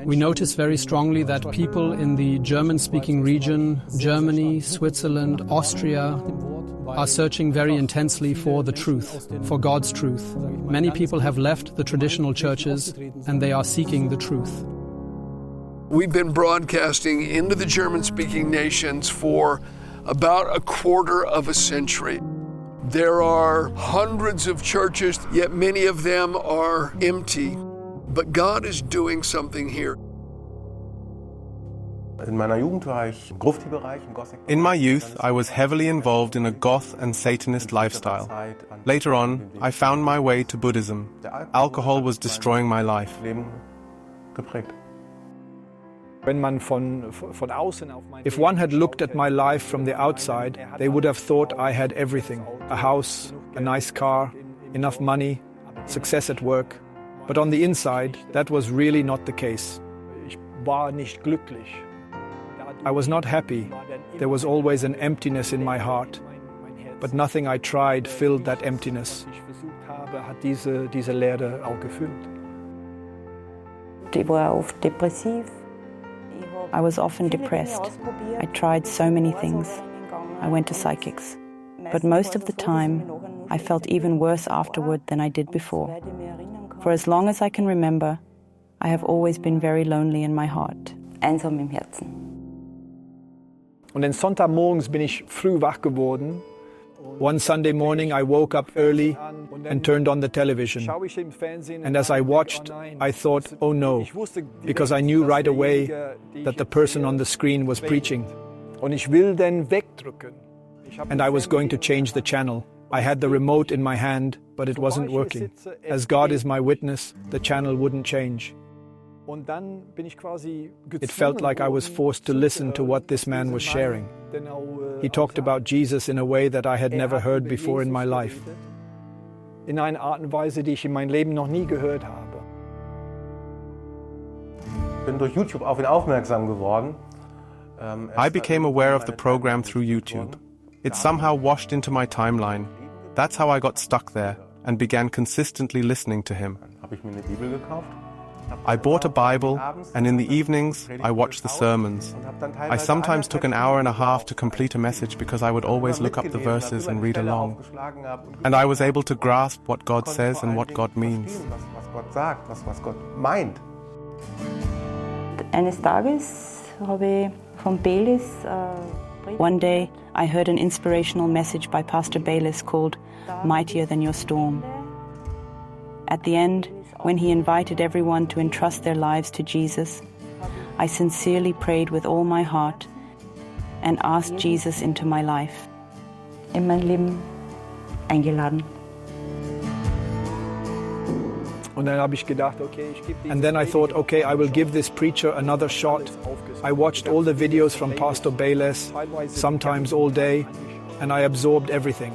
We notice very strongly that people in the German-speaking region, Germany, Switzerland, Austria, are searching very intensely for the truth, for God's truth. Many people have left the traditional churches and they are seeking the truth. We've been broadcasting into the German-speaking nations for about a quarter of a century. There are hundreds of churches, yet many of them are empty. But God is doing something here. In my youth, I was heavily involved in a goth and Satanist lifestyle. Later on, I found my way to Buddhism. Alcohol was destroying my life. If one had looked at my life from the outside, they would have thought I had everything: a house, a nice car, enough money, success at work. But on the inside, that was really not the case. I was not happy. There was always an emptiness in my heart. But nothing I tried filled that emptiness. I was often depressed. I tried so many things. I went to psychics. But most of the time, I felt even worse afterward than I did before. For as long as I can remember, I have always been very lonely in my heart. Einsam im Herzen. Und den Sonntagmorgens bin ich früh wach geworden. One Sunday morning I woke up early and turned on the television. And as I watched, I thought, oh no, because I knew right away that the person on the screen was preaching. And I was going to change the channel. I had the remote in my hand, but it wasn't working. As God is my witness, the channel wouldn't change. It felt like I was forced to listen to what this man was sharing. He talked about Jesus in a way that I had never heard before in my life. In einer Art und Weise, die ich in meinem Leben noch nie gehört habe. I became aware of the program through YouTube. It somehow washed into my timeline. That's how I got stuck there and began consistently listening to him. I bought a Bible, and in the evenings, I watched the sermons. I sometimes took an hour and a half to complete a message because I would always look up the verses and read along. And I was able to grasp what God says and what God means. Eines Tages habe ich von Bayless One day, I heard an inspirational message by Pastor Bayless called Mightier Than Your Storm. At the end, when he invited everyone to entrust their lives to Jesus, I sincerely prayed with all my heart and asked Jesus into my life. in mein Leben eingeladen. And then I thought, okay, I will give this preacher another shot. I watched all the videos from Pastor Bayless, sometimes all day, and I absorbed everything.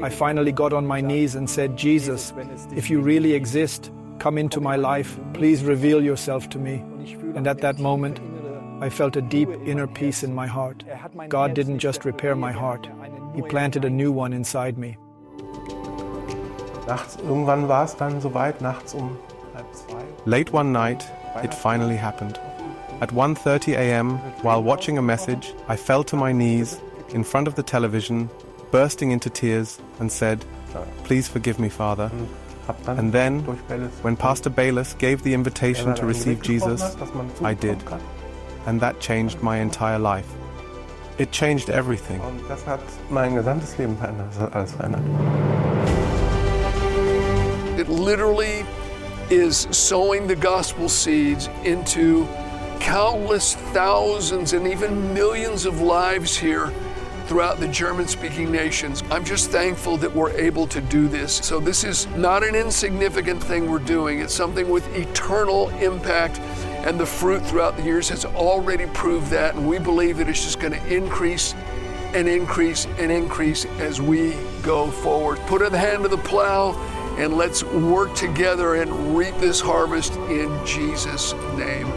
I finally got on my knees and said, Jesus, if you really exist, come into my life. Please reveal yourself to me. And at that moment, I felt a deep inner peace in my heart. God didn't just repair my heart. He planted a new one inside me. Late one night, it finally happened. At 1:30 a.m., while watching a message, I fell to my knees in front of the television, bursting into tears, and said, "Please forgive me, Father." And then, when Pastor Bayless gave the invitation to receive Jesus, I did. And that changed my entire life. It changed everything. It literally is sowing the gospel seeds into countless thousands and even millions of lives here throughout the German-speaking nations. I'm just thankful that we're able to do this. So this is not an insignificant thing we're doing. It's something with eternal impact, and the fruit throughout the years has already proved that, and we believe that it's just going to increase and increase and increase as we go forward. Put in the hand of the plow, and let's work together and reap this harvest in Jesus' name.